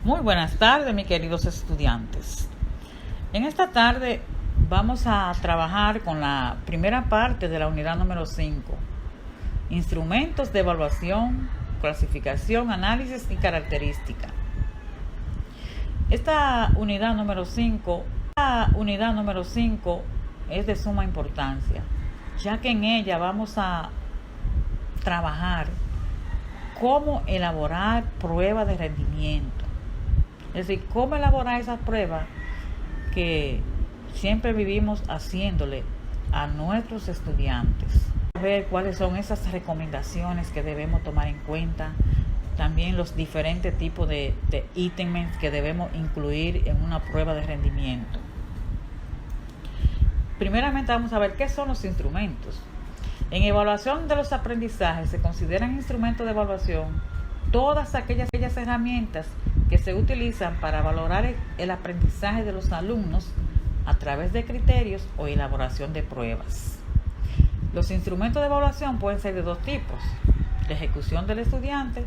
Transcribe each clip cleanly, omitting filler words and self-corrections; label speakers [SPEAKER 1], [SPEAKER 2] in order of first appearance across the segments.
[SPEAKER 1] Muy buenas tardes, mis queridos estudiantes. En esta tarde vamos a trabajar con la primera parte de la unidad número 5. Instrumentos de evaluación, clasificación, análisis y característica. Esta unidad número 5 es de suma importancia, ya que en ella vamos a trabajar cómo elaborar pruebas de rendimiento. Es decir, cómo elaborar esas pruebas que siempre vivimos haciéndole a nuestros estudiantes. Ver cuáles son esas recomendaciones que debemos tomar en cuenta. También los diferentes tipos de ítems que debemos incluir en una prueba de rendimiento. Primeramente vamos a ver qué son los instrumentos. En evaluación de los aprendizajes se consideran instrumentos de evaluación todas aquellas herramientas que se utilizan para valorar el aprendizaje de los alumnos a través de criterios o elaboración de pruebas. Los instrumentos de evaluación pueden ser de dos tipos: de ejecución del estudiante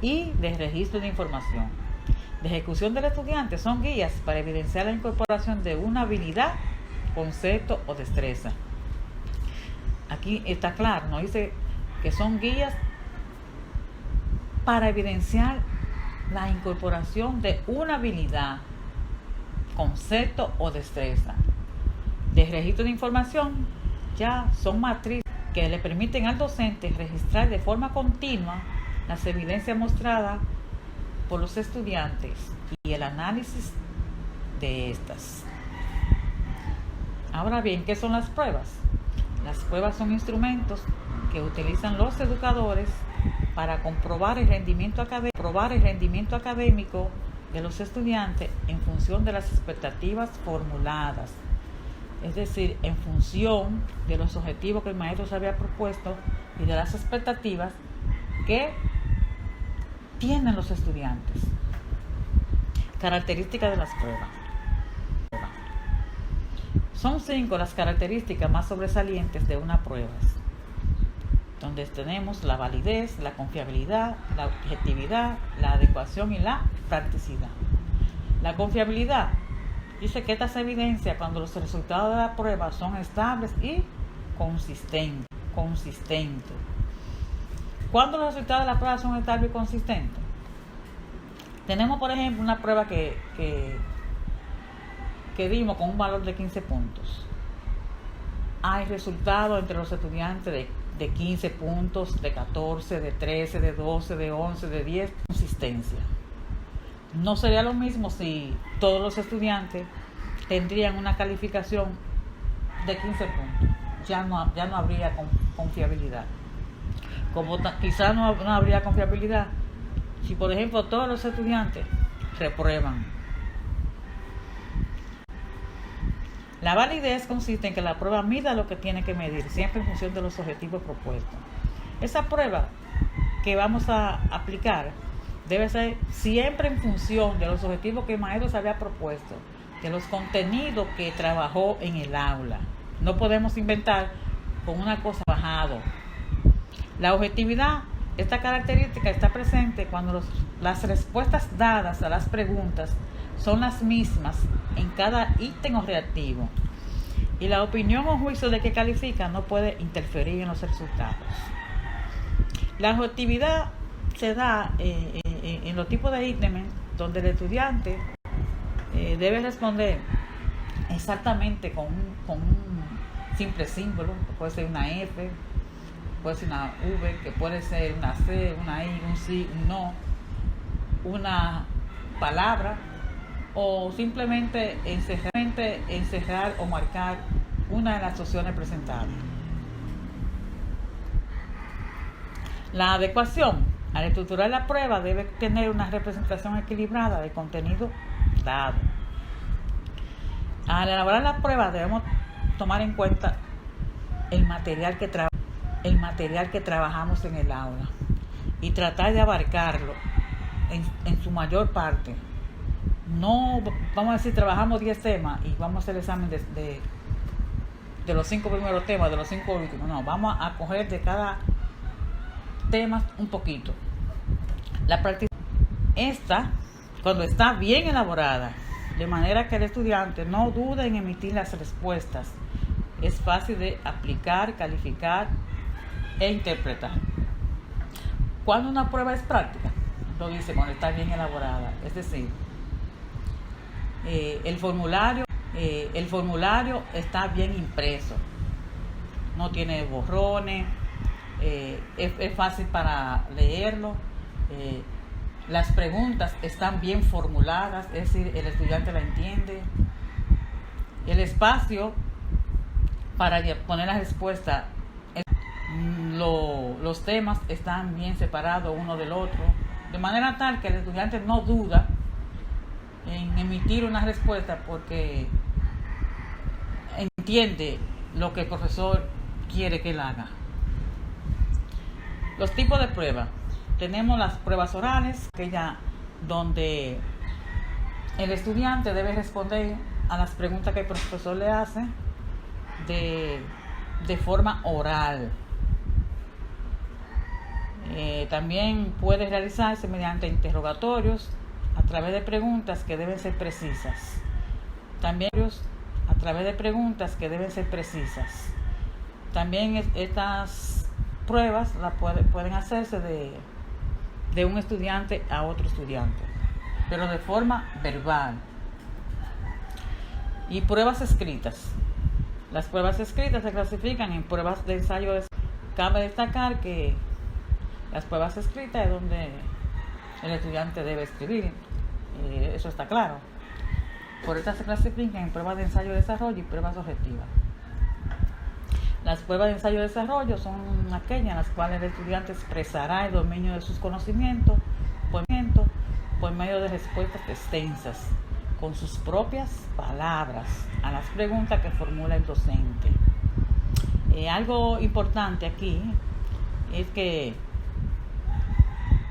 [SPEAKER 1] y de registro de información. De ejecución del estudiante son guías para evidenciar la incorporación de una habilidad, concepto o destreza. Aquí está claro, nos dice que son guías para evidenciar la incorporación de una habilidad, concepto o destreza. De registro de información ya son matrices que le permiten al docente registrar de forma continua las evidencias mostradas por los estudiantes y el análisis de estas. Ahora bien, ¿qué son las pruebas? Las pruebas son instrumentos que utilizan los educadores para comprobar el rendimiento académico de los estudiantes en función de las expectativas formuladas, es decir, en función de los objetivos que el maestro se había propuesto y de las expectativas que tienen los estudiantes. Características de las pruebas. Son 5 las características más sobresalientes de una prueba, donde tenemos la validez, la confiabilidad, la objetividad, la adecuación y la practicidad. La confiabilidad dice que estas evidencias cuando los resultados de la prueba son estables y consistentes. Cuando los resultados de la prueba son estables y consistentes, tenemos por ejemplo una prueba que dimos con un valor de 15 puntos. Hay resultados entre los estudiantes de 15 puntos, de 14, de 13, de 12, de 11, de 10, consistencia. No sería lo mismo si todos los estudiantes tendrían una calificación de 15 puntos. Ya no habría confiabilidad. Como quizás no habría confiabilidad si, por ejemplo, todos los estudiantes reprueban. La validez consiste en que la prueba mida lo que tiene que medir, siempre en función de los objetivos propuestos. Esa prueba que vamos a aplicar debe ser siempre en función de los objetivos que el maestro se había propuesto, de los contenidos que trabajó en el aula. No podemos inventar con una cosa bajado. La objetividad, esta característica está presente cuando las respuestas dadas a las preguntas son las mismas en cada ítem o reactivo, y la opinión o juicio de que califica no puede interferir en los resultados. La objetividad se da en los tipos de ítems donde el estudiante debe responder exactamente con un simple símbolo, que puede ser una F, puede ser una V, que puede ser una C, una I, un sí, un no, una palabra, o simplemente encerrar o marcar una de las opciones presentadas. La adecuación. Al estructurar la prueba debe tener una representación equilibrada del contenido dado. Al elaborar la prueba debemos tomar en cuenta el material que trabajamos en el aula y tratar de abarcarlo en su mayor parte. No vamos a decir trabajamos 10 temas y vamos a hacer el examen de los 5 primeros temas, de los 5 últimos. No, vamos a coger de cada tema un poquito. La práctica esta cuando está bien elaborada, de manera que el estudiante no dude en emitir las respuestas. Es fácil de aplicar, calificar e interpretar. Cuando una prueba es práctica, lo dice cuando está bien elaborada, es decir, el formulario está bien impreso, no tiene borrones, es fácil para leerlo, las preguntas están bien formuladas, es decir, el estudiante la entiende, el espacio para poner la respuesta, los temas están bien separados uno del otro, de manera tal que el estudiante no duda en emitir una respuesta porque entiende lo que el profesor quiere que él haga. Los tipos de pruebas. Tenemos las pruebas orales, donde el estudiante debe responder a las preguntas que el profesor le hace de forma oral. También puede realizarse mediante interrogatorios a través de preguntas que deben ser precisas. También estas pruebas pueden hacerse de un estudiante a otro estudiante, pero de forma verbal. Y pruebas escritas. Las pruebas escritas se clasifican en pruebas de ensayo. Cabe destacar que las pruebas escritas es donde el estudiante debe escribir, eso está claro. Por estas se clasifican en pruebas de ensayo de desarrollo y pruebas objetivas. Las pruebas de ensayo de desarrollo son aquellas en las cuales el estudiante expresará el dominio de sus conocimientos por medio de respuestas extensas, con sus propias palabras, a las preguntas que formula el docente. Algo importante aquí es que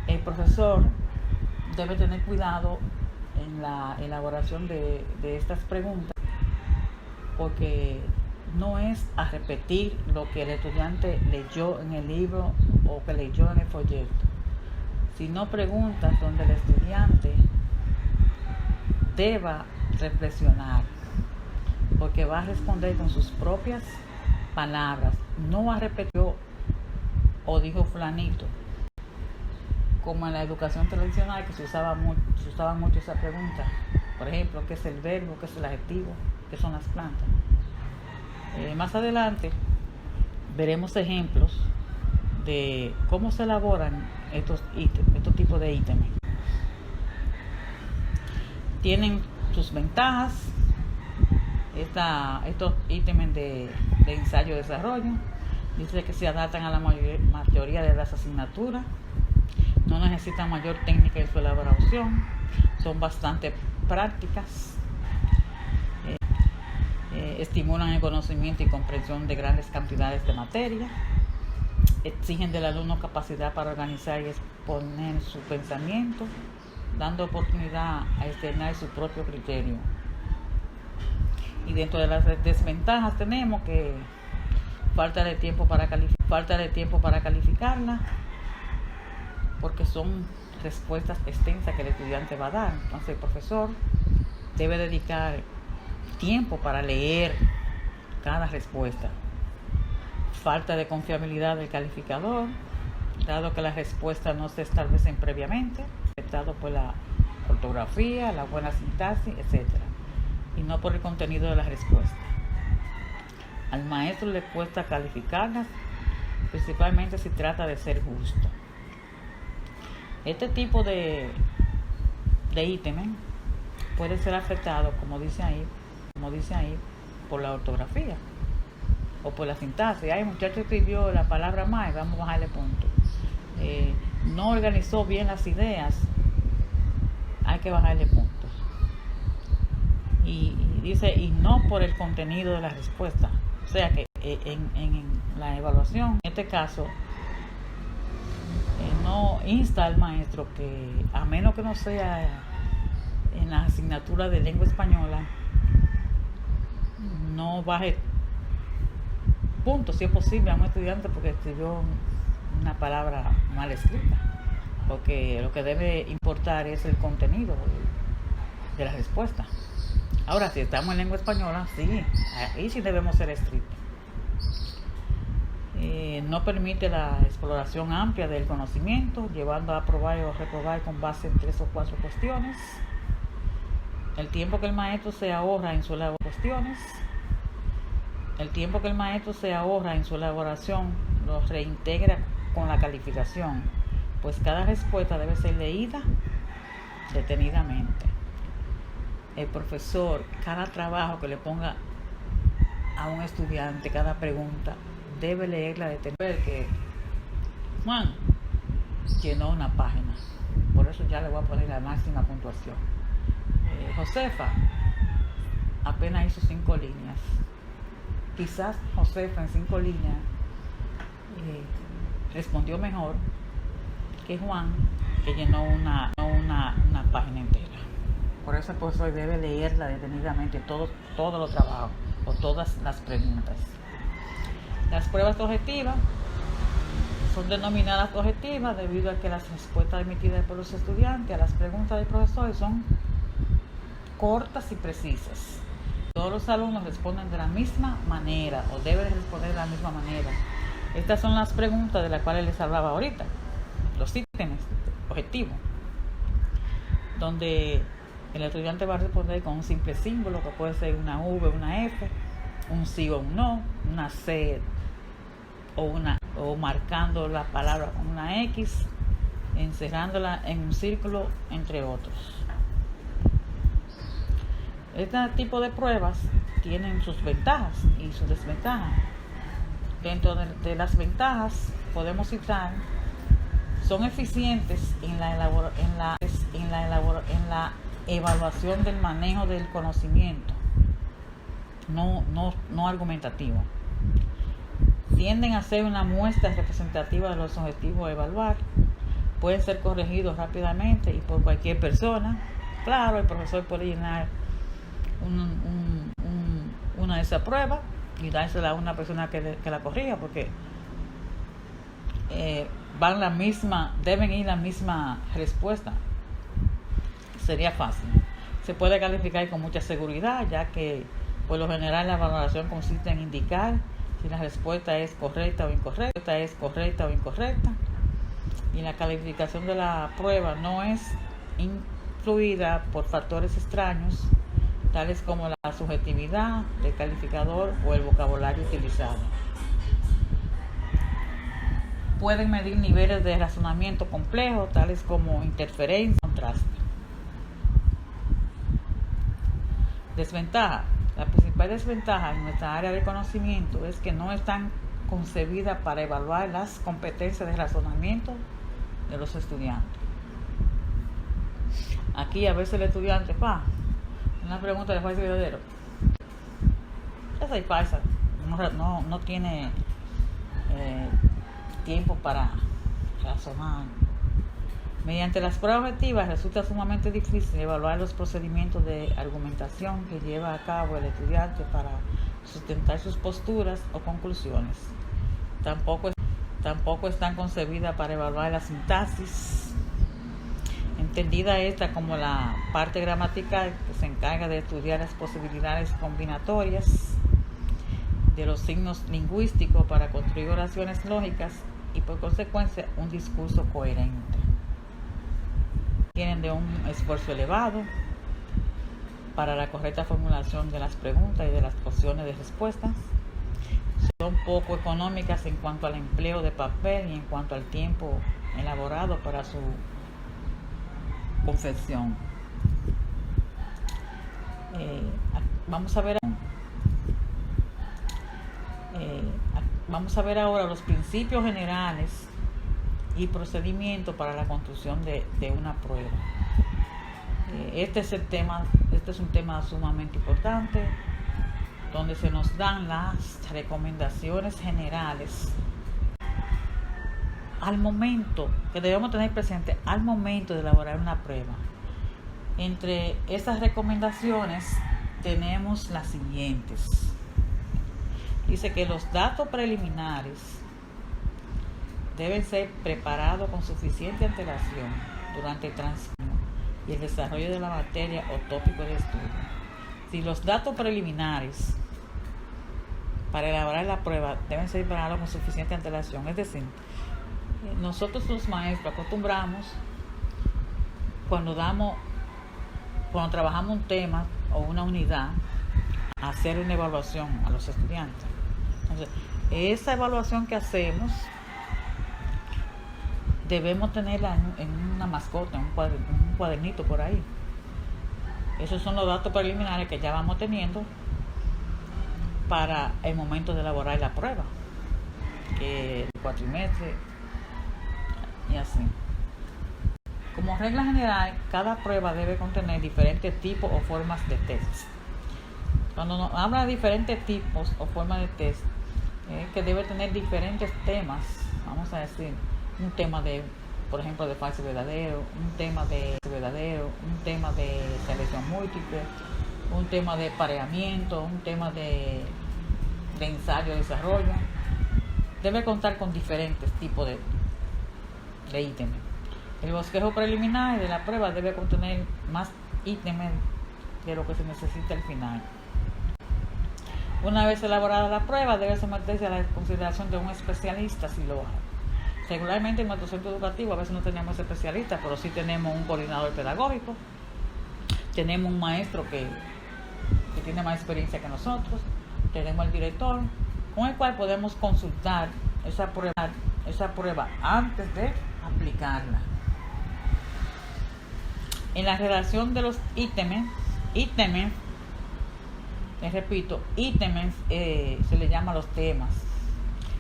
[SPEAKER 1] el profesor debe tener cuidado en la elaboración de estas preguntas, porque no es a repetir lo que el estudiante leyó en el libro o que leyó en el folleto, sino preguntas donde el estudiante deba reflexionar, porque va a responder con sus propias palabras, no va a repetir o dijo fulanito, como en la educación tradicional que se usaba mucho esa pregunta. Por ejemplo, ¿qué es el verbo? ¿Qué es el adjetivo? ¿Qué son las plantas? Más adelante veremos ejemplos de cómo se elaboran estos tipos de ítems. Tienen sus ventajas estos ítems de ensayo y desarrollo. Dice que se adaptan a la mayoría de las asignaturas, no necesitan mayor técnica en su elaboración, son bastante prácticas, estimulan el conocimiento y comprensión de grandes cantidades de materia, exigen del alumno capacidad para organizar y exponer su pensamiento, dando oportunidad a externar su propio criterio. Y dentro de las desventajas tenemos que falta de tiempo para calificarla, porque son respuestas extensas que el estudiante va a dar. Entonces el profesor debe dedicar tiempo para leer cada respuesta. Falta de confiabilidad del calificador, dado que las respuestas no se establecen previamente, afectado por la ortografía, la buena sintaxis, etc., y no por el contenido de las respuestas. Al maestro le cuesta calificarlas, principalmente si trata de ser justo. Este tipo de ítem puede ser afectado, como dice ahí, por la ortografía o por la sintaxis. El muchacho escribió la palabra más, vamos a bajarle punto. No organizó bien las ideas, hay que bajarle puntos. Y dice, y no por el contenido de la respuesta. O sea que en la evaluación, en este caso, no insta al maestro que, a menos que no sea en la asignatura de lengua española, no baje puntos si es posible a un estudiante porque escribió una palabra mal escrita. porque lo que debe importar es el contenido de la respuesta. Ahora, si estamos en lengua española, sí, ahí sí debemos ser estrictos. No permite la exploración amplia del conocimiento, llevando a aprobar o reprobar con base en 3 o 4 cuestiones. El tiempo que el maestro se ahorra en su elaboración lo reintegra con la calificación, pues cada respuesta debe ser leída detenidamente. El profesor, cada trabajo que le ponga a un estudiante, cada pregunta, debe leerla detenidamente. Que Juan llenó una página, por eso ya le voy a poner la máxima puntuación. Josefa apenas hizo 5 líneas. Quizás Josefa en 5 líneas respondió mejor que Juan, que llenó una página entera. Por eso el profesor debe leerla detenidamente, todos los trabajos o todas las preguntas. Las pruebas objetivas son denominadas objetivas debido a que las respuestas emitidas por los estudiantes a las preguntas del profesor son cortas y precisas. Todos los alumnos responden de la misma manera o deben responder de la misma manera. Estas son las preguntas de las cuales les hablaba ahorita, los ítems objetivos, donde el estudiante va a responder con un simple símbolo, que puede ser una V, una F, un sí o un no, una C o marcando la palabra con una X, encerrándola en un círculo, entre otros. Este tipo de pruebas tienen sus ventajas y sus desventajas. Dentro de las ventajas podemos citar: son eficientes en la evaluación del manejo del conocimiento, no argumentativo. Tienden a ser una muestra representativa de los objetivos a evaluar. Pueden ser corregidos rápidamente y por cualquier persona. Claro, el profesor puede llenar una de esas pruebas y dársela a una persona que la corrija, porque deben ir la misma respuesta. Sería fácil. Se puede calificar con mucha seguridad, ya que por lo general la valoración consiste en indicar si la respuesta es correcta o incorrecta, y la calificación de la prueba no es influida por factores extraños, tales como la subjetividad del calificador o el vocabulario utilizado. Pueden medir niveles de razonamiento complejo, tales como interferencia y contraste. Desventaja. La principal desventaja en nuestra área de conocimiento es que no están concebidas para evaluar las competencias de razonamiento de los estudiantes. Aquí a veces el estudiante una pregunta de falso y verdadero. Esa es falsa. No tiene tiempo para razonar. Mediante las pruebas objetivas resulta sumamente difícil evaluar los procedimientos de argumentación que lleva a cabo el estudiante para sustentar sus posturas o conclusiones. Tampoco están concebidas para evaluar la sintaxis, entendida esta como la parte gramatical que se encarga de estudiar las posibilidades combinatorias de los signos lingüísticos para construir oraciones lógicas y por consecuencia un discurso coherente. Tienen de un esfuerzo elevado para la correcta formulación de las preguntas y de las opciones de respuestas. Son poco económicas en cuanto al empleo de papel y en cuanto al tiempo elaborado para su confección. Vamos a ver ahora los principios generales y procedimientos para la construcción de una prueba. Este es un tema sumamente importante, donde se nos dan las recomendaciones generales al momento, que debemos tener presente al momento de elaborar una prueba. Entre estas recomendaciones tenemos las siguientes. Dice que los datos preliminares deben ser preparados con suficiente antelación durante el tránsito y el desarrollo de la materia o tópico de estudio. Si los datos preliminares para elaborar la prueba deben ser preparados con suficiente antelación, es decir, nosotros los maestros acostumbramos cuando trabajamos un tema o una unidad a hacer una evaluación a los estudiantes. Entonces, esa evaluación que hacemos debemos tenerla en una mascota, en un cuadernito por ahí. Esos son los datos preliminares que ya vamos teniendo para el momento de elaborar la prueba, que el cuatrimestre y así. Como regla general, cada prueba debe contener diferentes tipos o formas de test. Cuando nos habla de diferentes tipos o formas de test, que debe tener diferentes temas, vamos a decir, un tema de, por ejemplo, de falso y verdadero, un tema de verdadero, un tema de selección múltiple, un tema de pareamiento, un tema de ensayo de desarrollo. Debe contar con diferentes tipos de ítems. El bosquejo preliminar de la prueba debe contener más ítems de lo que se necesita al final. Una vez elaborada la prueba, debe someterse a la consideración de un especialista si lo hay. Regularmente en nuestro centro educativo a veces no tenemos especialistas, pero sí tenemos un coordinador pedagógico, tenemos un maestro que tiene más experiencia que nosotros, tenemos el director, con el cual podemos consultar esa prueba antes de aplicarla. En la redacción de los ítems, les repito, ítems se le llama los temas.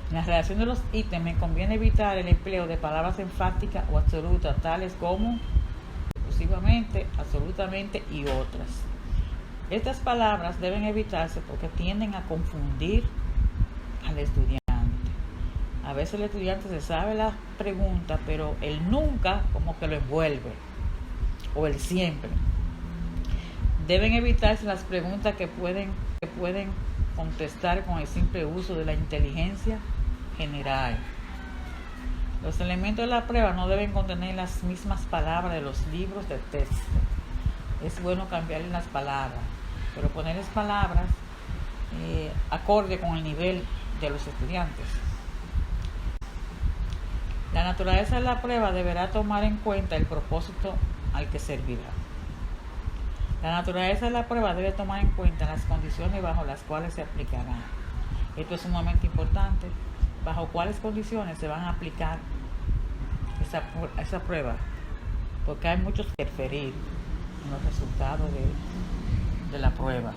[SPEAKER 1] En la redacción de los ítems conviene evitar el empleo de palabras enfáticas o absolutas, tales como exclusivamente, absolutamente y otras. Estas palabras deben evitarse porque tienden a confundir al estudiante. A veces el estudiante se sabe la pregunta, pero el nunca como que lo envuelve, o el siempre. Deben evitarse las preguntas que pueden contestar con el simple uso de la inteligencia general. Los elementos de la prueba no deben contener las mismas palabras de los libros de texto. Es bueno cambiarle las palabras, pero ponerles palabras acorde con el nivel de los estudiantes. La naturaleza de la prueba deberá tomar en cuenta el propósito al que servirá. La naturaleza de la prueba debe tomar en cuenta las condiciones bajo las cuales se aplicará. Esto es sumamente importante. Bajo cuáles condiciones se van a aplicar esa prueba, porque hay muchos que interferir en los resultados de la prueba.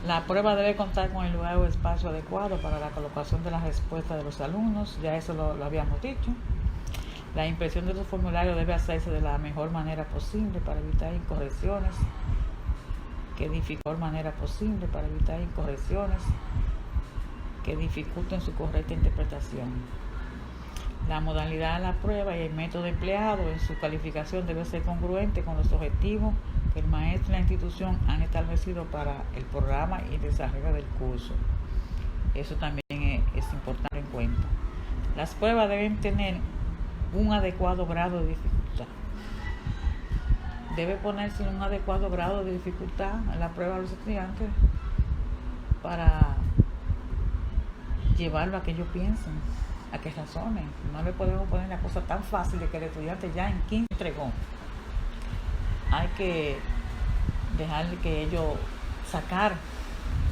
[SPEAKER 1] La prueba debe contar con el lugar o espacio adecuado para la colocación de las respuestas de los alumnos, ya eso lo habíamos dicho. La impresión de los formularios debe hacerse de la mejor manera posible para evitar incorrecciones, que dificulten su correcta interpretación. La modalidad de la prueba y el método empleado en su calificación debe ser congruente con los objetivos que el maestro y la institución han establecido para el programa y el desarrollo del curso. Eso también es importante en cuenta. Las pruebas deben tener un adecuado grado de dificultad. Debe ponerse un adecuado grado de dificultad en la prueba a los estudiantes para llevarlo a que ellos piensen, a que razonen. No le podemos poner la cosa tan fácil de que el estudiante ya en 15 entregó. Hay que dejarle que ellos sacar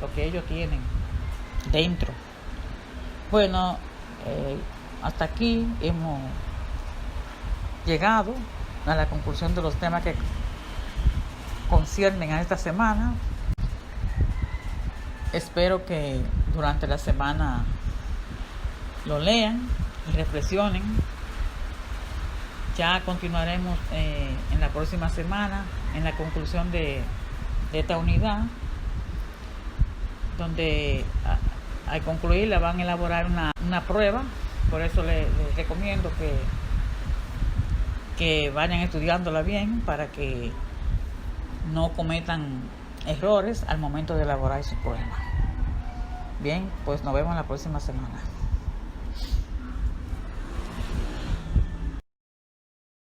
[SPEAKER 1] lo que ellos tienen dentro. Bueno, hasta aquí hemos llegado a la conclusión de los temas que conciernen a esta semana. Espero que durante la semana lo lean y reflexionen. Ya continuaremos en la próxima semana en la conclusión de esta unidad, donde al concluirla van a elaborar una prueba. Por eso les recomiendo que vayan estudiándola bien para que no cometan errores al momento de elaborar su prueba. Bien, pues nos vemos la próxima semana.